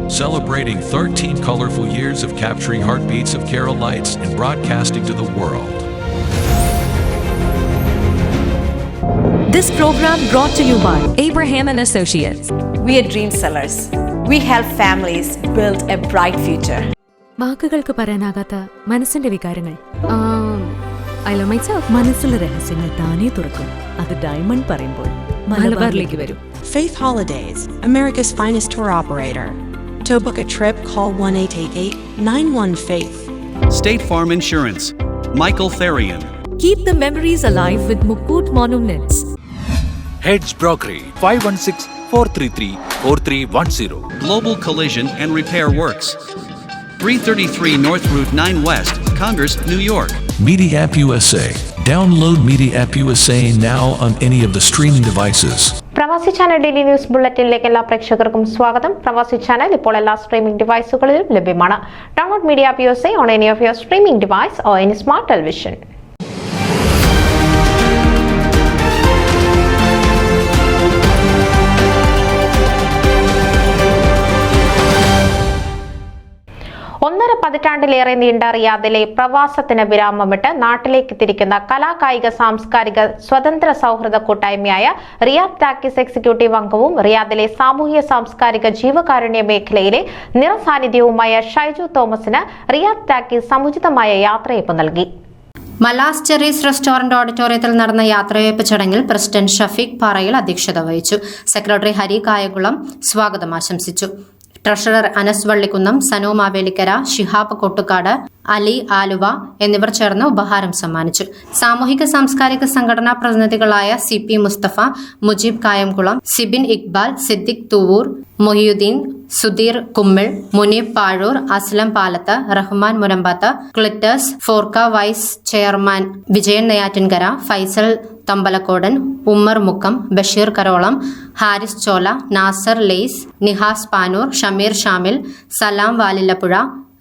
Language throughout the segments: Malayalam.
celebrating 13 colorful years of capturing heartbeats of Keralites and broadcasting to the world. This program brought to you by Abraham and Associates. We are dream sellers. We help families build a bright future. വാക്കുകൾക്ക് പറയാനാകാത്ത മനസ്സിന്റെ വികാരങ്ങൾ. I love myself. മനസ്സിലെ രഹസ്യങ്ങൾ താനേ തുറക്കും. അത് ഡയമണ്ട് പറയുമ്പോൾ മലബാറിലേക്ക് വരും. Faith Holidays, America's finest tour operator. To book a trip, call 1-888-91-FAITH. State Farm Insurance, Michael Therian. Keep the memories alive with Mukut Monuments. Hedge Brokery, 516-433-4310. Global Collision and Repair Works, 333 North Route 9 West, Congress, New York. Media App USA. Download Media App USA now on any of the streaming devices. പ്രവാസി ചാനൽ ഡെയിലി ന്യൂസ് ബുള്ളറ്റിനിലേക്ക് എല്ലാ പ്രേക്ഷകർക്കും സ്വാഗതം. പ്രവാസി ചാനൽ ഇപ്പോൾ എല്ലാ സ്ട്രീമിംഗ് ഡിവൈസുകളിലും ലഭ്യമാണ്. Download media app USA on any of your streaming device or any smart television. ഒന്നര പതിറ്റാണ്ടിലേറെ നീണ്ട റിയാദിലെ പ്രവാസത്തിന് വിരാമമിട്ട് നാട്ടിലേക്ക് തിരിക്കുന്ന കലാകായിക സാംസ്കാരിക സ്വതന്ത്ര സൗഹൃദ കൂട്ടായ്മയായ റിയാദ് ടാക്കീസ് എക്സിക്യൂട്ടീവ് അംഗവും റിയാദിലെ സാമൂഹ്യ സാംസ്കാരിക ജീവകാരുണ്യ മേഖലയിലെ നിറസാന്നിധ്യവുമായ ഷൈജു തോമസിന് റിയാദ് ടാക്കീസ് സമുചിതമായ യാത്രയയപ്പ് നൽകി. മലാസ് ചെറീസ് റെസ്റ്റോറന്റ് ഓഡിറ്റോറിയത്തിൽ നടന്ന യാത്രയയപ്പ് ചടങ്ങിൽ പ്രസിഡന്റ് ഷഫീഖ് പാറയിൽ അധ്യക്ഷത വഹിച്ചു. സെക്രട്ടറി ഹരി കായകുളം സ്വാഗതം ആശംസിച്ചു. ട്രഷറർ അനസ് വള്ളിക്കുന്നം, സനു മാവേലിക്കര, ഷിഹാബ് കൊട്ടുകാട്, അലി ആലുവ എന്നിവർ ചേർന്ന് ഉപഹാരം സമ്മാനിച്ചു. സാമൂഹിക സാംസ്കാരിക സംഘടനാ പ്രതിനിധികളായ CP മുസ്തഫ, മുജീബ് കായംകുളം, സിബിൻ ഇക്ബാൽ, സിദ്ദിഖ് തൂവൂർ, മൊഹിയുദ്ദീൻ, സുധീർ കുമ്മിൾ, മുനീബ് പാഴൂർ, അസ്ലം പാലത്ത്, റഹ്മാൻ മുനമ്പത്ത്, ക്ലിറ്റേഴ്സ് Forka vice chairman Vijayan Neyyattinkara, Faisal Thampalakkodan, Ummer Mukkam, Basheer Karolam, Haris Chola, Nasser Lais, Nihas Panoor, Shameer Shamil, Salam Valillappuzha,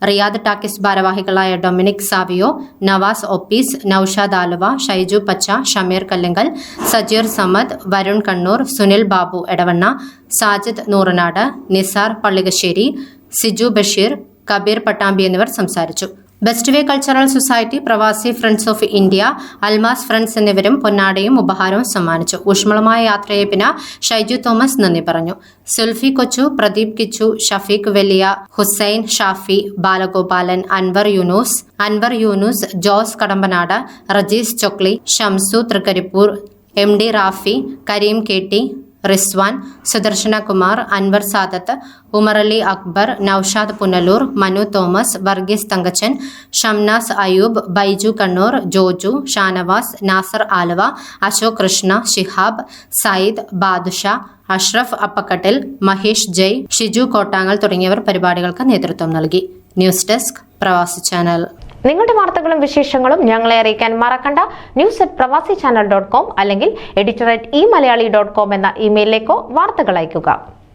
Riyadh talkies ഭാരവാഹികളായ ഡൊമിനിക് സാവിയോ, നവാസ് ഒപ്പീസ്, നൌഷാദ് ആലുവ, ഷൈജു പച്ച, ഷമീർ കല്ലിങ്കൽ, സജീർ സമദ്, വരുൺ കണ്ണൂർ, സുനിൽ ബാബു എടവണ്ണ, സാജിദ് നൂറനാട്, നിസാർ പള്ളികശ്ശേരി, സിജു ബഷീർ, കബീർ പട്ടാമ്പി എന്നിവർ സംസാരിച്ചു. ബെസ്റ്റ് വേ കൾച്ചറൽ സൊസൈറ്റി, പ്രവാസി friends of India, Almas friends എന്നിവരും പൊന്നാടയും ഉപഹാരവും സമ്മാനിച്ചു. ഊഷ്മളമായ യാത്രയയപ്പിന് ഷൈജു തോമസ് നന്ദി പറഞ്ഞു. Sulfi Kochu, Pradeep Kichu, Shafeeq Veliya, Hussain Shafi, Balagopalan, Anwar Yunus, Jose Kadampanad, Rejees Chokli, Shamsu Thrikkaripur, MD Rafi, Kareem KT, Rizwan, Sudarshana Kumar, Anwar Sadath, Umarali Akbar, Noushad Punalur, Manu Thomas, Varghese Thankachan, Shamnas Ayub, Baiju Kannur, Joju, Shanavas, Nasser Aluva, Ashok Krishna, Shihab, Sayyid, Badusha, Ashraf Appakkattil, Mahesh Jay, Shiju Kottangal തുടങ്ങിയവർ പരിപാടികൾക്ക് നേതൃത്വം നൽകി. News desk, Pravasi channel. നിങ്ങളുടെ വാർത്തകളും വിശേഷങ്ങളും ഞങ്ങളെ അറിയിക്കാൻ മറക്കണ്ട. news@pravasichannel.com അല്ലെങ്കിൽ editor@eMalayali.com എന്ന ഇമെയിലിലേക്കോ വാർത്തകൾ അയയ്ക്കുക.